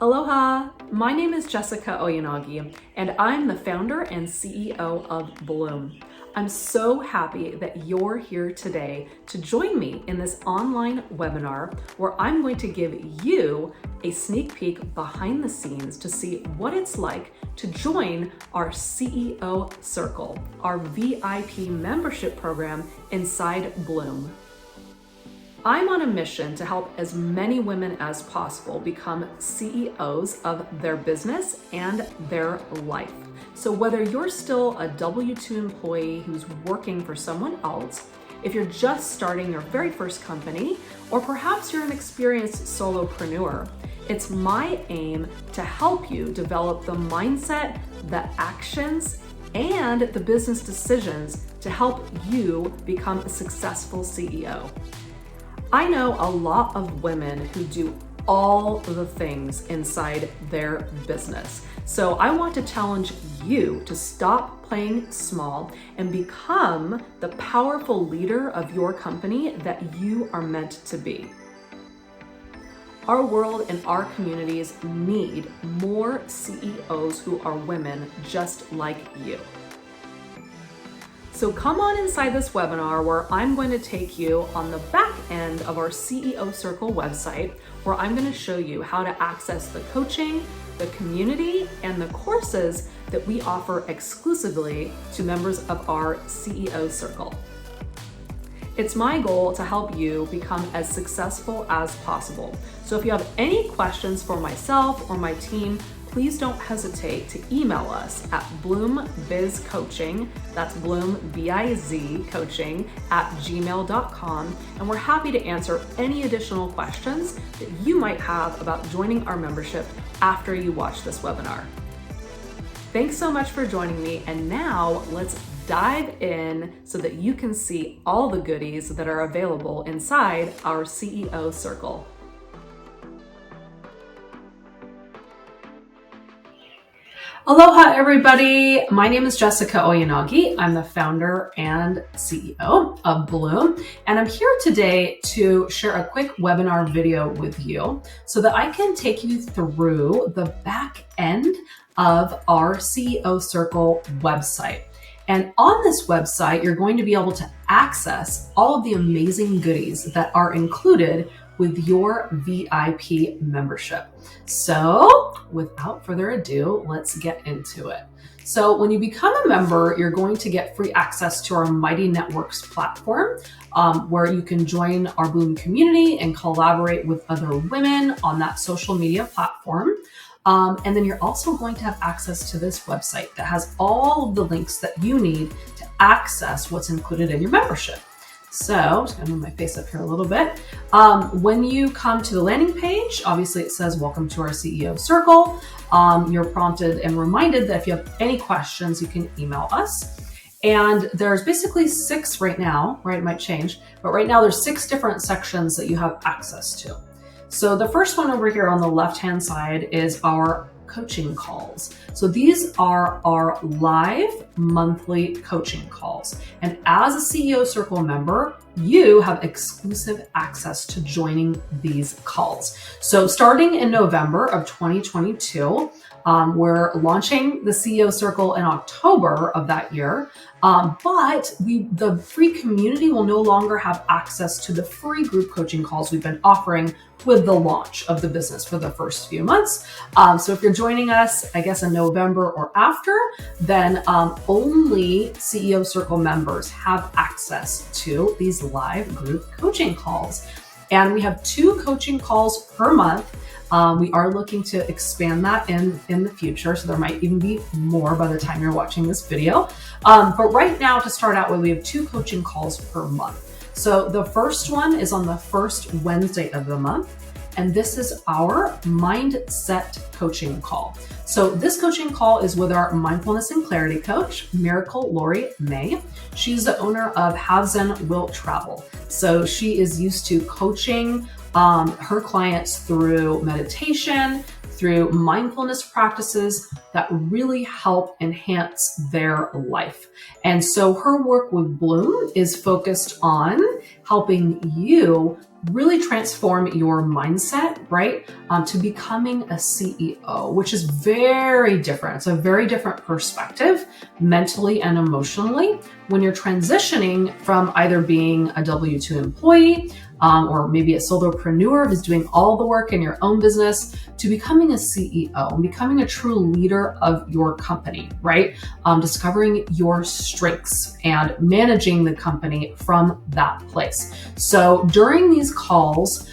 Aloha, my name is Jessica Oyanagi, and I'm the founder and CEO of Bloom. I'm so happy that you're here today to join me in this online webinar where I'm going to give you a sneak peek behind the scenes to see what it's like to join our CEO Circle, our VIP membership program inside Bloom. I'm on a mission to help as many women as possible become CEOs of their business and their life. So whether you're still a W-2 employee who's working for someone else, if you're just starting your very first company, or perhaps you're an experienced solopreneur, it's my aim to help you develop the mindset, the actions, and the business decisions to help you become a successful CEO. I know a lot of women who do all the things inside their business. So I want to challenge you to stop playing small and become the powerful leader of your company that you are meant to be. Our world and our communities need more CEOs who are women just like you. So come on inside this webinar where I'm going to take you on the back end of our CEO Circle website, where I'm going to show you how to access the coaching, the community, and the courses that we offer exclusively to members of our CEO Circle. It's my goal to help you become as successful as possible. So if you have any questions for myself or my team, please don't hesitate to email us at bloombizcoaching, that's Bloom, B-I-Z, coaching, @gmail.com, and we're happy to answer any additional questions that you might have about joining our membership after you watch this webinar. Thanks so much for joining me, and now let's dive in so that you can see all the goodies that are available inside our CEO Circle. Aloha, everybody. My name is Jessica Oyanagi. I'm the founder and CEO of Bloom, and I'm here today to share a quick webinar video with you so that I can take you through the back end of our CEO Circle website. And on this website, you're going to be able to access all of the amazing goodies that are included with your VIP membership. So without further ado, let's get into it. So when you become a member, you're going to get free access to our Mighty Networks platform, where you can join our Bloom community and collaborate with other women on that social media platform. And then you're also going to have access to this website that has all of the links that you need to access what's included in your membership. So I'm just gonna move my face up here a little bit. When you come to the landing page, obviously it says, welcome to our CEO Circle. You're prompted and reminded that if you have any questions, you can email us. And there's basically 6 right now, right? It might change, but right now there's 6 different sections that you have access to. So the first one over here on the left-hand side is our coaching calls. So these are our live monthly coaching calls. And as a CEO Circle member, you have exclusive access to joining these calls. So starting in November of 2022, we're launching the CEO Circle in October of that year, but the free community will no longer have access to the free group coaching calls we've been offering with the launch of the business for the first few months. So if you're joining us, I guess in November or after, then only CEO Circle members have access to these live group coaching calls. And we have 2 coaching calls per month. We are looking to expand that in the future, so there might even be more by the time you're watching this video. But right now, to start out with, we have 2 coaching calls per month. So the first one is on the first Wednesday of the month, and this is our mindset coaching call. So this coaching call is with our mindfulness and clarity coach, Miracle Lori May. She's the owner of Have Zen Will Travel. So she is used to coaching her clients through meditation, through mindfulness practices that really help enhance their life. And so her work with Bloom is focused on helping you really transform your mindset, right? To becoming a CEO, which is very different. It's a very different perspective mentally and emotionally when you're transitioning from either being a W-2 employee or maybe a solopreneur who's doing all the work in your own business to becoming a CEO and becoming a true leader of your company, right? Discovering your strengths and managing the company from that place. So during these calls,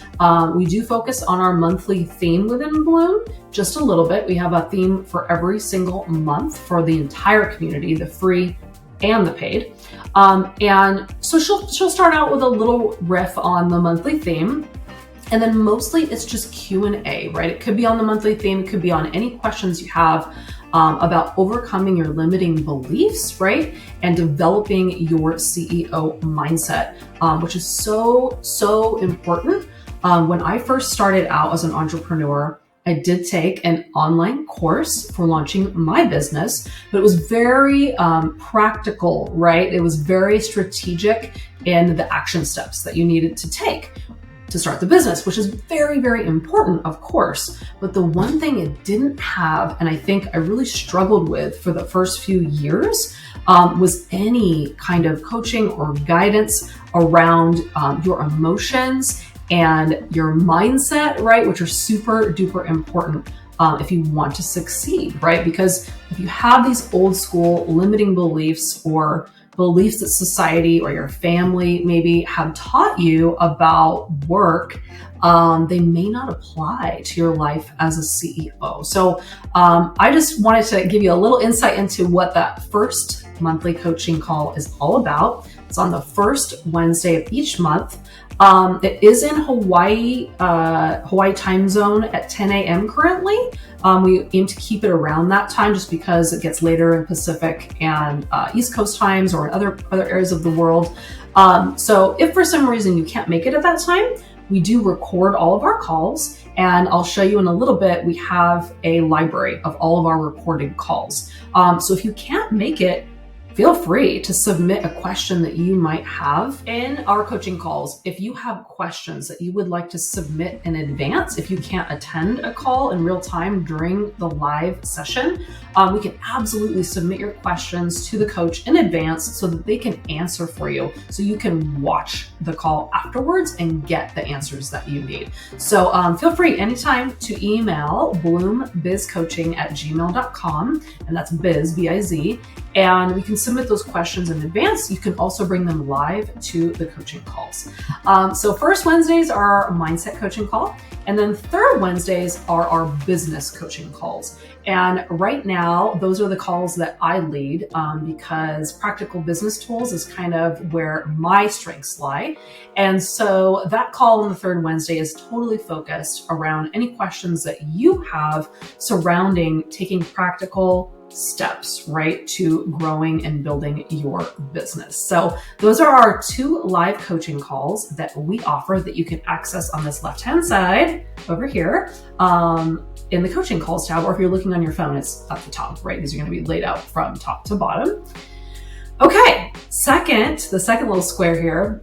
we do focus on our monthly theme within Bloom just a little bit. We have a theme for every single month for the entire community, the free and the paid. And so she'll start out with a little riff on the monthly theme. And then mostly it's just Q&A, right? It could be on the monthly theme, it could be on any questions you have about overcoming your limiting beliefs, right? And developing your CEO mindset, which is so important. When I first started out as an entrepreneur, I did take an online course for launching my business, but it was very practical, right? It was very strategic in the action steps that you needed to take to start the business, which is very, very important, of course. But the one thing it didn't have, and I think I really struggled with for the first few years, was any kind of coaching or guidance around your emotions and your mindset, right? Which are super duper important if you want to succeed, right? Because if you have these old school limiting beliefs or beliefs that society or your family maybe have taught you about work, they may not apply to your life as a CEO. So I just wanted to give you a little insight into what that first monthly coaching call is all about. It's on the first Wednesday of each month. It is in Hawaii time zone at 10 a.m. currently. We aim to keep it around that time just because it gets later in Pacific and East Coast times or in other areas of the world. So if for some reason you can't make it at that time, we do record all of our calls, and I'll show you in a little bit. We have a library of all of our recorded calls. So if you can't make it, feel free to submit a question that you might have in our coaching calls. If you have questions that you would like to submit in advance, if you can't attend a call in real time during the live session, we can absolutely submit your questions to the coach in advance so that they can answer for you. So you can watch the call afterwards and get the answers that you need. So feel free anytime to email bloombizcoaching@gmail.com, and that's biz, B-I-Z, and we can submit those questions in advance. You can also bring them live to the coaching calls. So first Wednesdays are our mindset coaching call, and then third Wednesdays are our business coaching calls. And right now, those are the calls that I lead because practical business tools is kind of where my strengths lie. And so that call on the third Wednesday is totally focused around any questions that you have surrounding taking practical steps, right, to growing and building your business. So those are our two live coaching calls that we offer that you can access on this left-hand side over here in the coaching calls tab, or if you're looking on your phone, it's at the top, right? These are going to be laid out from top to bottom. Okay, the second little square here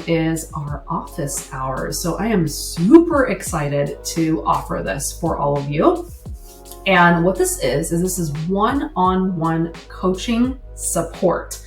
is our office hours. So I am super excited to offer this for all of you. And what this is this is one-on-one coaching support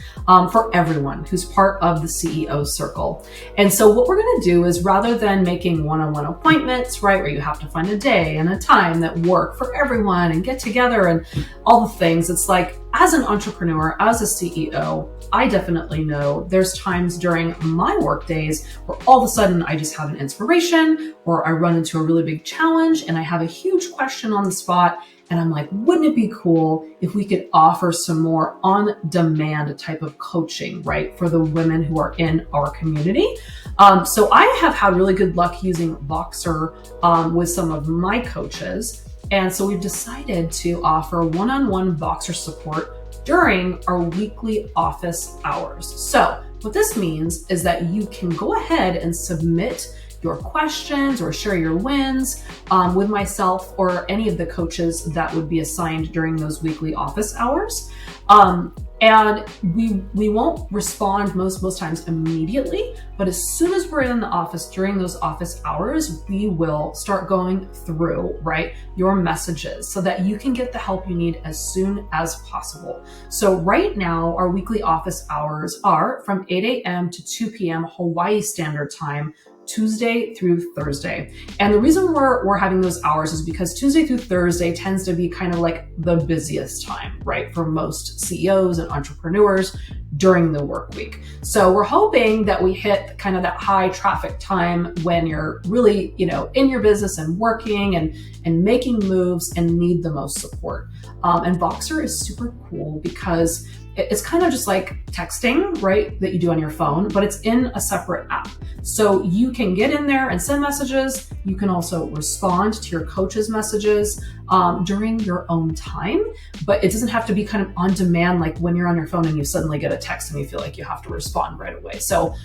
for everyone who's part of the CEO circle. And so what we're going to do is, rather than making one-on-one appointments, right, where you have to find a day and a time that work for everyone and get together and all the things, it's like, as an entrepreneur, as a CEO, I definitely know there's times during my work days where all of a sudden I just have an inspiration, or I run into a really big challenge and I have a huge question on the spot. And I'm like, wouldn't it be cool if we could offer some more on-demand type of coaching, right, for the women who are in our community? So I have had really good luck using Voxer with some of my coaches. And so we've decided to offer one-on-one Voxer support during our weekly office hours. So what this means is that you can go ahead and submit your questions or share your wins with myself or any of the coaches that would be assigned during those weekly office hours. And we won't respond most times immediately, but as soon as we're in the office during those office hours, we will start going through, right, your messages so that you can get the help you need as soon as possible. So right now, our weekly office hours are from 8 a.m. to 2 p.m. Hawaii Standard Time, Tuesday through Thursday. And the reason we're having those hours is because Tuesday through Thursday tends to be kind of like the busiest time, right, for most CEOs and entrepreneurs during the work week. So we're hoping that we hit kind of that high traffic time when you're really, in your business and working and making moves and need the most support. And Voxer is super cool because it's kind of just like texting, right, that you do on your phone, but it's in a separate app. So you can get in there and send messages. You can also respond to your coach's messages during your own time, but it doesn't have to be kind of on demand, like when you're on your phone and you suddenly get a text and you feel like you have to respond right away. So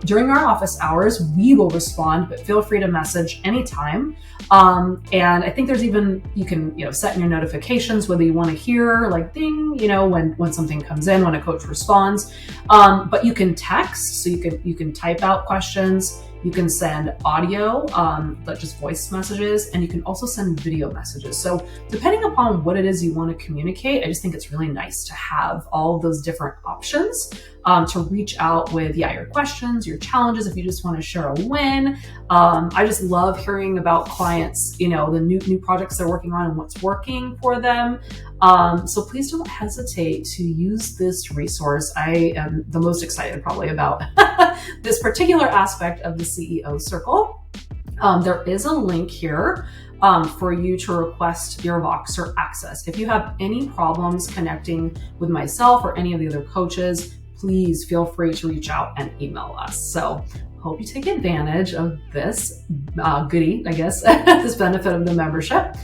during our office hours, we will respond, but feel free to message anytime. And I think there's even, you can, set in your notifications whether you want to hear like ding, when something comes in, when a coach responds. But you can text, so you can type out questions. You can send audio, but just voice messages, and you can also send video messages. So depending upon what it is you want to communicate, I just think it's really nice to have all of those different options to reach out with, your questions, your challenges, if you just want to share a win. I just love hearing about clients, the new projects they're working on and what's working for them. So please don't hesitate to use this resource. I am the most excited probably about this particular aspect of the CEO Circle. There is a link here for you to request your Voxer access. If you have any problems connecting with myself or any of the other coaches, please feel free to reach out and email us. So hope you take advantage of this goodie, I guess, this benefit of the membership.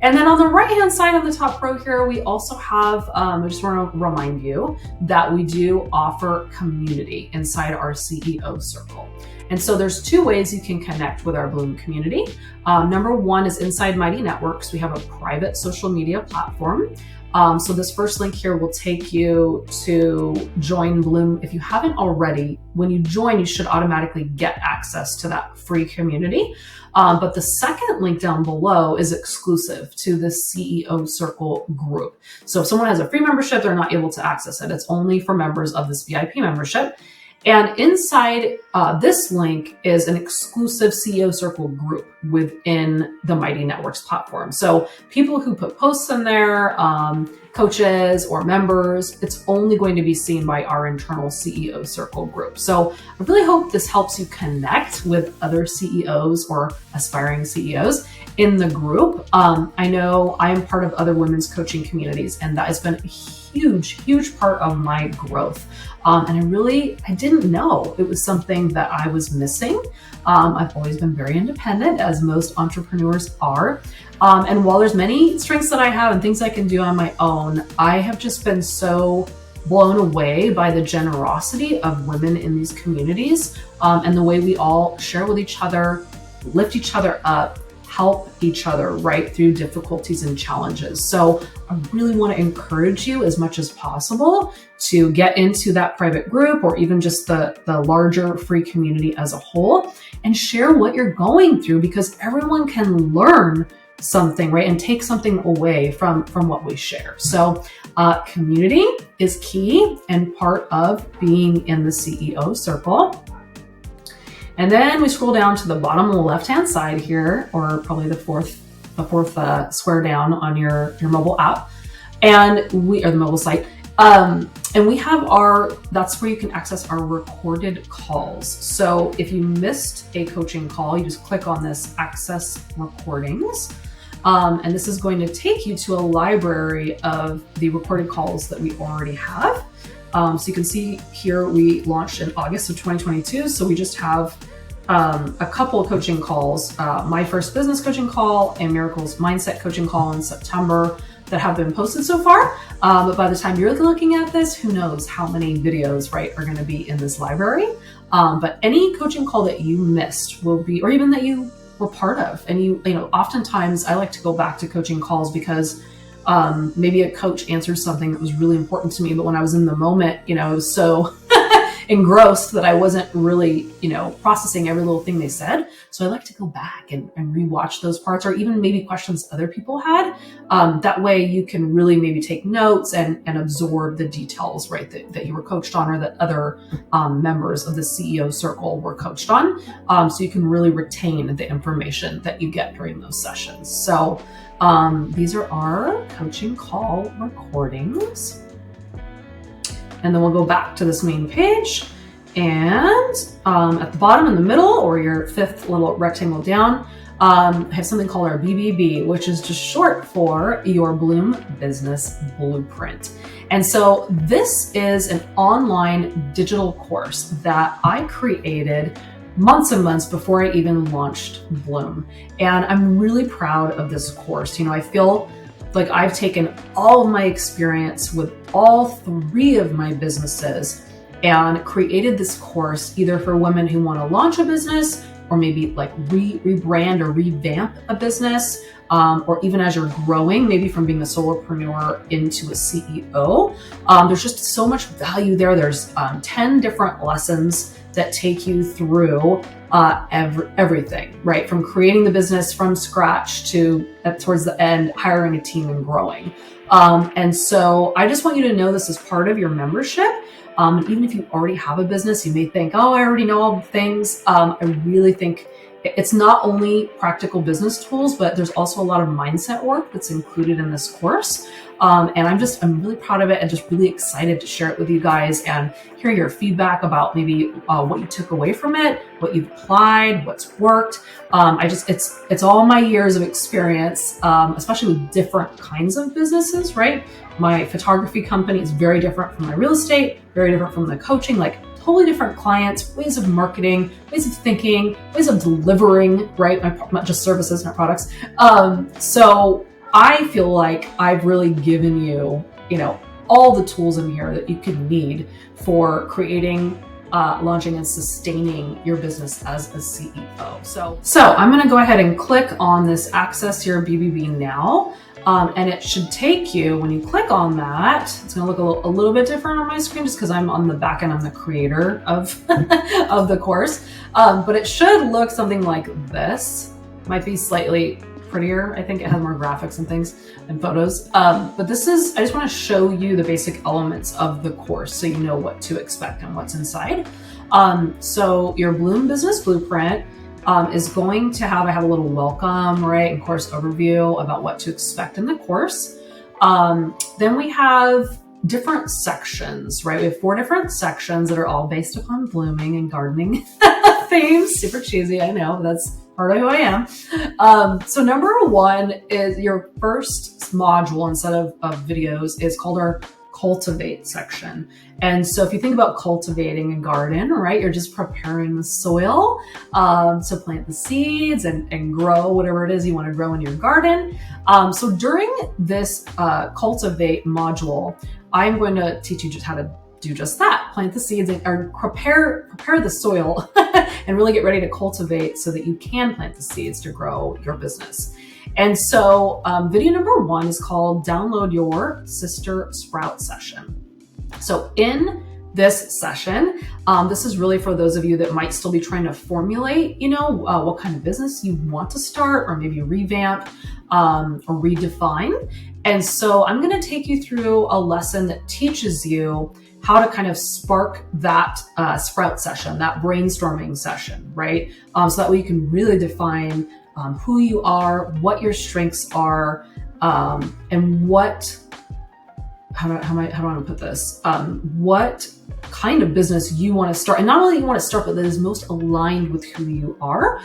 And then on the right-hand side on the top row here, we also have, I just want to remind you that we do offer community inside our CEO Circle. And so there's two ways you can connect with our Bloom community. Number one is inside Mighty Networks. We have a private social media platform. So this first link here will take you to join Bloom. If you haven't already, when you join, you should automatically get access to that free community. But the second link down below is exclusive to the CEO Circle group. So if someone has a free membership, they're not able to access it. It's only for members of this VIP membership. And inside this link is an exclusive CEO Circle group within the Mighty Networks platform. So people who put posts in there, coaches or members, it's only going to be seen by our internal CEO Circle group. So I really hope this helps you connect with other CEOs or aspiring CEOs in the group. I know I am part of other women's coaching communities, and that has been a huge part of my growth. And I didn't know it was something that I was missing. I've always been very independent, as most entrepreneurs are. And while there's many strengths that I have and things I can do on my own, I have just been so blown away by the generosity of women in these communities, and the way we all share with each other, lift each other up, help each other right through difficulties and challenges. So I really want to encourage you as much as possible to get into that private group or even just the larger free community as a whole and share what you're going through, because everyone can learn something, right? And take something away from what we share. So community is key and part of being in the CEO Circle. And then we scroll down to the bottom on the left-hand side here, or probably the fourth square down on your mobile app, or the mobile site. And we have that's where you can access our recorded calls. So if you missed a coaching call, you just click on this access recordings. And this is going to take you to a library of the recorded calls that we already have. So you can see here we launched in August of 2022. So we just have a couple of coaching calls, my first business coaching call and Miracle's mindset coaching call in September, that have been posted so far. But by the time you're looking at this, who knows how many videos, right, are going to be in this library. But any coaching call that you missed will be, or even that you were part of, and you know, oftentimes I like to go back to coaching calls because maybe a coach answered something that was really important to me, but when I was in the moment, you know, I was so engrossed that I wasn't really, you know, processing every little thing they said. So I like to go back and rewatch those parts, or even maybe questions other people had. That way you can really maybe take notes and absorb the details, right, that you were coached on, or that other members of the CEO circle were coached on. So you can really retain the information that you get during those sessions. So these are our coaching call recordings. And then we'll go back to this main page, and at the bottom in the middle, or your fifth little rectangle down, I have something called our BBB, which is just short for your Bloom Business Blueprint. And so this is an online digital course that I created months and months before I even launched Bloom. And I'm really proud of this course. You know, I feel like I've taken all of my experience with all three of my businesses and created this course either for women who want to launch a business, or maybe like rebrand or revamp a business, or even as you're growing, maybe from being a solopreneur into a CEO. There's just so much value there. There's 10 different lessons that take you through everything, right? From creating the business from scratch to towards the end, hiring a team and growing. And so I just want you to know this is part of your membership. And even if you already have a business, you may think, oh, I already know all the things. I really think it's not only practical business tools, but there's also a lot of mindset work that's included in this course. And I'm really proud of it, and just really excited to share it with you guys and hear your feedback about maybe what you took away from it, what you've applied, what's worked. It's all my years of experience, especially with different kinds of businesses, right? My photography company is very different from my real estate, very different from the coaching, like totally different clients, ways of marketing, ways of thinking, ways of delivering, right? Not just services, not products. So I feel like I've really given you, you know, all the tools in here that you could need for creating, launching and sustaining your business as a CEO. So I'm going to go ahead and click on this Access Your BBB now. And it should take you, when you click on that, it's going to look a little bit different on my screen just because I'm on the back end, I'm the creator of, of the course. But it should look something like this. Might be slightly prettier. I think it has more graphics and things and photos. But this is, I just want to show you the basic elements of the course so you know what to expect and what's inside. So your Bloom Business Blueprint is going to have, I have a little welcome, right, and course overview about what to expect in the course. Then we have different sections, right? We have 4 different sections that are all based upon blooming and gardening themes. Super cheesy, I know, but that's part of who I am. So number 1 is your first module instead of videos is called our Cultivate section. And so if you think about cultivating a garden, right, you're just preparing the soil to plant the seeds and grow whatever it is you want to grow in your garden. So during this Cultivate module, I'm going to teach you just how to do just that, plant the seeds or prepare the soil and really get ready to cultivate so that you can plant the seeds to grow your business. And so video number 1 is called Download Your Sister Sprout Session. So in this session, this is really for those of you that might still be trying to formulate, you know, what kind of business you want to start or maybe revamp or redefine. And so I'm going to take you through a lesson that teaches you how to kind of spark that sprout session, that brainstorming session, right? So that way you can really define who you are, what your strengths are, and what, how do I want to put this? What kind of business you want to start, and not only you want to start, but that is most aligned with who you are.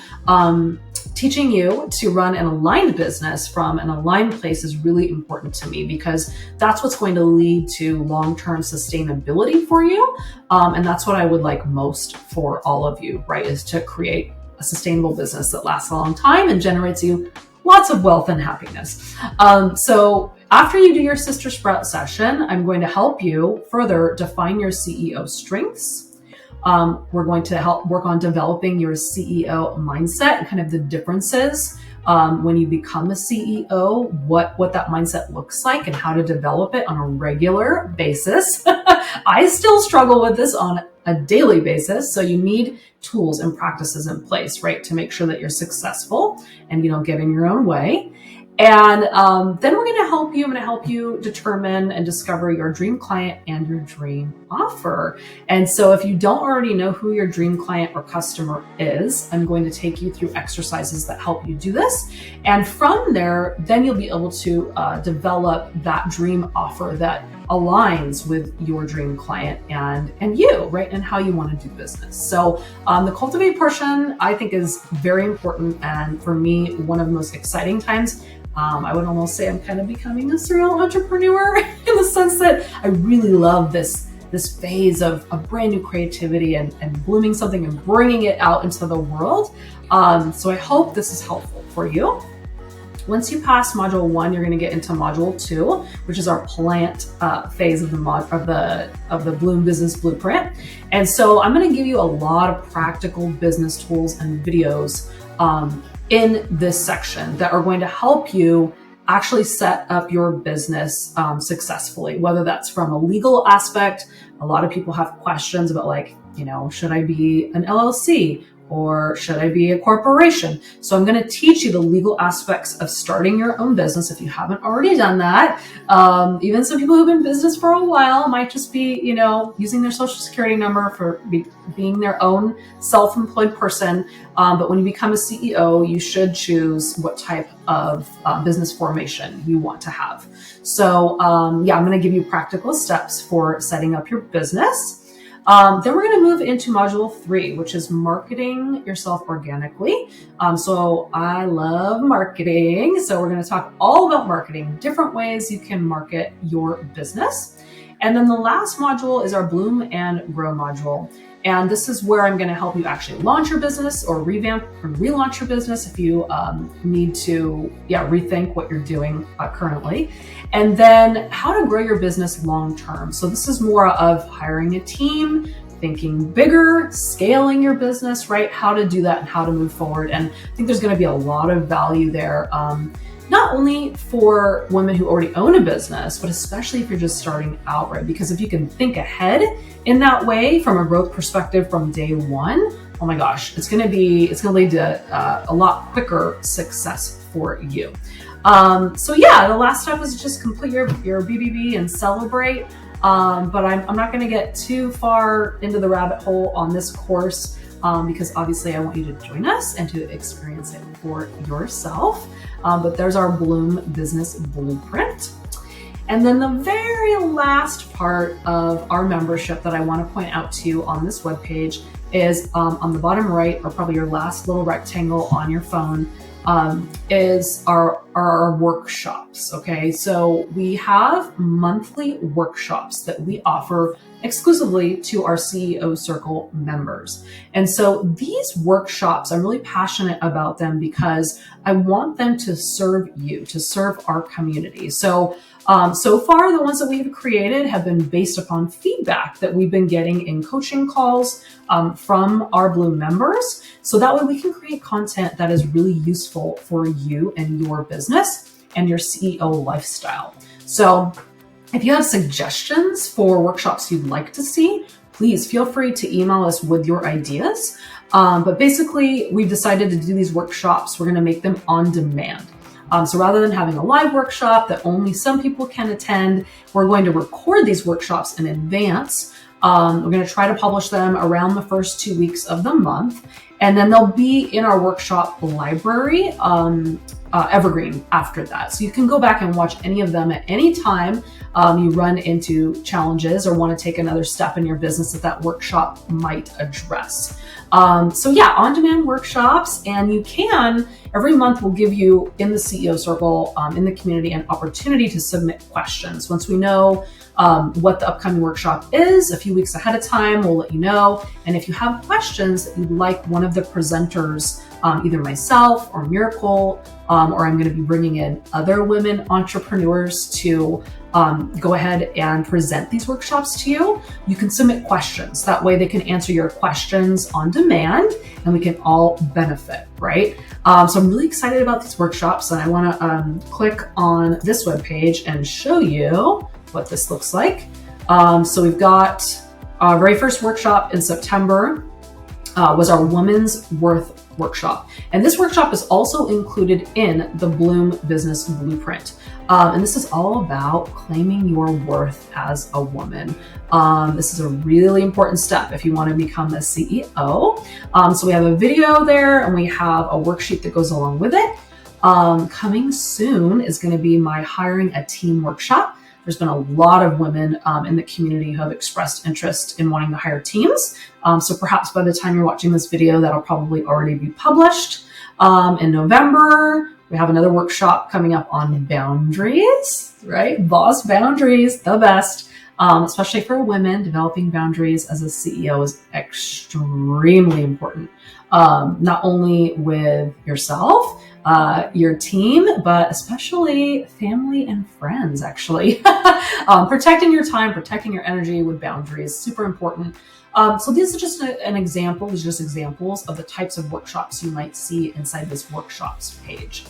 Teaching you to run an aligned business from an aligned place is really important to me because that's what's going to lead to long-term sustainability for you. And that's what I would like most for all of you, right? Is to create a sustainable business that lasts a long time and generates you lots of wealth and happiness. So after you do your Sister Sprout session, I'm going to help you further define your CEO strengths, We're going to help work on developing your CEO mindset and kind of the differences when you become a CEO, what that mindset looks like and how to develop it on a regular basis. I still struggle with this on a daily basis. So you need tools and practices in place, right, to make sure that you're successful and you don't get in your own way. And then we're going to help you. I'm going to help you determine and discover your dream client and your dream offer. And so if you don't already know who your dream client or customer is, I'm going to take you through exercises that help you do this. And from there, then you'll be able to develop that dream offer that aligns with your dream client and you, right? And how you want to do business. So the Cultivate portion, I think, is very important. And for me, one of the most exciting times. I would almost say I'm kind of becoming a serial entrepreneur in the sense that I really love this phase of brand new creativity and blooming something and bringing it out into the world. So I hope this is helpful for you. Once you pass module 1, you're going to get into module 2, which is our plant phase of the Bloom Business Blueprint. And so I'm going to give you a lot of practical business tools and videos in this section that are going to help you actually set up your business successfully, whether that's from a legal aspect. A lot of people have questions about, like, should I be an LLC or should I be a corporation? So I'm going to teach you the legal aspects of starting your own business if you haven't already done that. Even some people who've been in business for a while might just be, using their social security number for being their own self-employed person. But when you become a CEO, you should choose what type of business formation you want to have. So I'm going to give you practical steps for setting up your business. Then we're going to move into module 3, which is marketing yourself organically. So I love marketing. So we're going to talk all about marketing, different ways you can market your business. And then the last module is our Bloom and Grow module. And this is where I'm going to help you actually launch your business or revamp or relaunch your business if you need to rethink what you're doing currently. And then how to grow your business long term. So this is more of hiring a team, thinking bigger, scaling your business, right? How to do that and how to move forward. And I think there's going to be a lot of value there. Not only for women who already own a business, but especially if you're just starting out, right? Because if you can think ahead in that way from a growth perspective from day one, oh my gosh, it's going to lead to a lot quicker success for you. The last step is just complete your BBB and celebrate. But I'm not going to get too far into the rabbit hole on this course because obviously I want you to join us and to experience it for yourself. But there's our Bloom Business Blueprint. And then the very last part of our membership that I want to point out to you on this webpage is on the bottom right, or probably your last little rectangle on your phone, is our workshops. Okay, so we have monthly workshops that we offer exclusively to our CEO Circle members. And so these workshops, I'm really passionate about them because I want them to serve you, to serve our community. So far, the ones that we've created have been based upon feedback that we've been getting in coaching calls from our Bloom members. So that way we can create content that is really useful for you and your business and your CEO lifestyle. So if you have suggestions for workshops you'd like to see, please feel free to email us with your ideas. But basically, we've decided to do these workshops. We're going to make them on demand. So rather than having a live workshop that only some people can attend, we're going to record these workshops in advance. We're going to try to publish them around the first 2 weeks of the month. And then they'll be in our workshop library, evergreen after that. So you can go back and watch any of them at any time you run into challenges or want to take another step in your business that workshop might address. On-demand workshops, and you can, every month we'll give you in the CEO Circle, in the community, an opportunity to submit questions. Once we know what the upcoming workshop is, a few weeks ahead of time, we'll let you know. And if you have questions that you'd like one of the presenters either myself or Miracle, or I'm going to be bringing in other women entrepreneurs to go ahead and present these workshops to you. You can submit questions. That way they can answer your questions on demand and we can all benefit, right? So I'm really excited about these workshops, and I want to click on this webpage and show you what this looks like. So we've got our very first workshop in September was our Women's Worth workshop. And this workshop is also included in the Bloom Business Blueprint. And this is all about claiming your worth as a woman. This is a really important step if you want to become a CEO. So we have a video there and we have a worksheet that goes along with it. Coming soon is going to be my hiring a team workshop. There's been a lot of women in the community who have expressed interest in wanting to hire teams. So perhaps by the time you're watching this video, that'll probably already be published. In November, we have another workshop coming up on boundaries, right? Boss boundaries, the best. Especially for women, developing boundaries as a CEO is extremely important. Not only with yourself, your team, but especially family and friends, actually. Protecting your time, protecting your energy with boundaries, super important. So these are just an example. These are just examples of the types of workshops you might see inside this workshops page.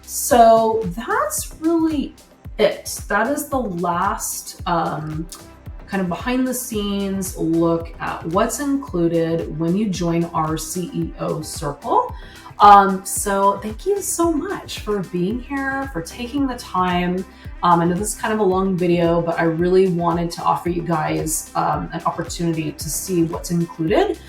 So that's really it. That is the last kind of behind the scenes look at what's included when you join our CEO circle. So thank you so much for being here, for taking the time. I know this is kind of a long video, but I really wanted to offer you guys an opportunity to see what's included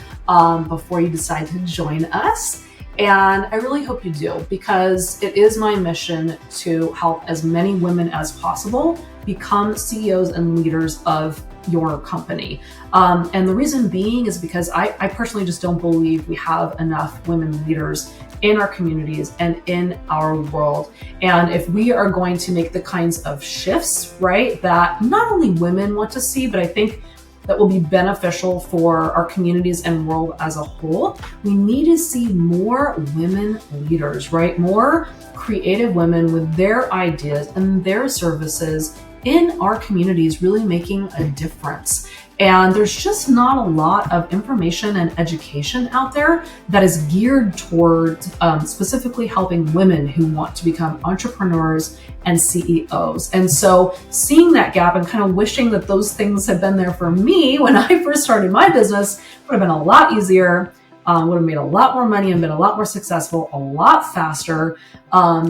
before you decide to join us. And I really hope you do, because it is my mission to help as many women as possible become CEOs and leaders of your company. And the reason being is because I personally just don't believe we have enough women leaders in our communities and in our world. And if we are going to make the kinds of shifts, right, that not only women want to see, but I think that will be beneficial for our communities and world as a whole, we need to see more women leaders, right? More creative women with their ideas and their services in our communities really making a difference. And there's just not a lot of information and education out there that is geared toward specifically helping women who want to become entrepreneurs and CEOs. And so seeing that gap and kind of wishing that those things had been there for me when I first started my business would have been a lot easier, would have made a lot more money and been a lot more successful, a lot faster.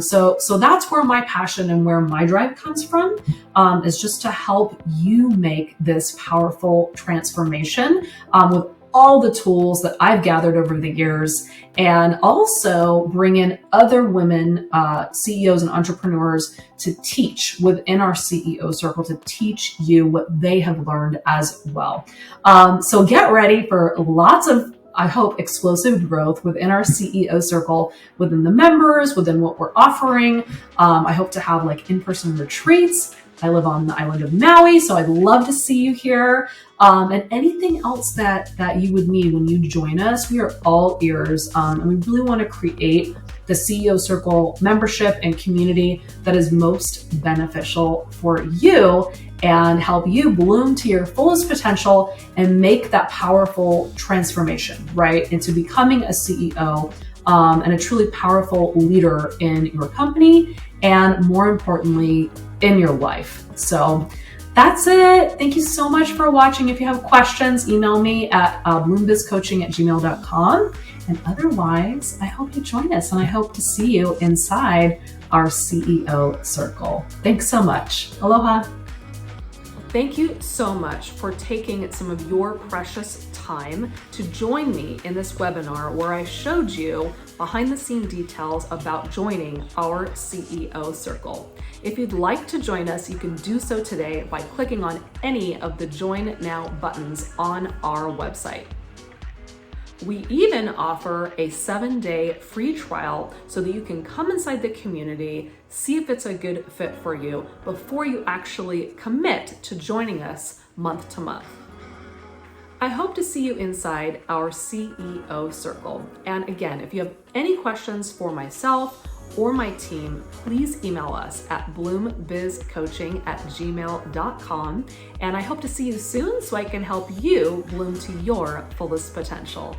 So that's where my passion and where my drive comes from, is just to help you make this powerful transformation with all the tools that I've gathered over the years, and also bring in other women CEOs and entrepreneurs to teach within our CEO circle, to teach you what they have learned as well. So get ready for lots of, I hope, explosive growth within our CEO circle, within the members, within what we're offering. I hope to have like in-person retreats. I live on the island of Maui, so I'd love to see you here. And anything else that you would need when you join us, we are all ears. And we really want to create the CEO Circle membership and community that is most beneficial for you and help you bloom to your fullest potential and make that powerful transformation, right, into becoming a CEO and a truly powerful leader in your company, and more importantly, in your life. So that's it. Thank you so much for watching. If you have questions, email me at bloombizcoaching@gmail.com. And otherwise, I hope you join us, and I hope to see you inside our CEO circle. Thanks so much. Aloha. Thank you so much for taking some of your precious time to join me in this webinar where I showed you behind the scene details about joining our CEO circle. If you'd like to join us, you can do so today by clicking on any of the Join Now buttons on our website. We even offer a 7-day free trial so that you can come inside the community, see if it's a good fit for you before you actually commit to joining us month to month. I hope to see you inside our CEO circle. And again, if you have any questions for myself or my team, please email us at bloombizcoaching@gmail.com. And I hope to see you soon so I can help you bloom to your fullest potential.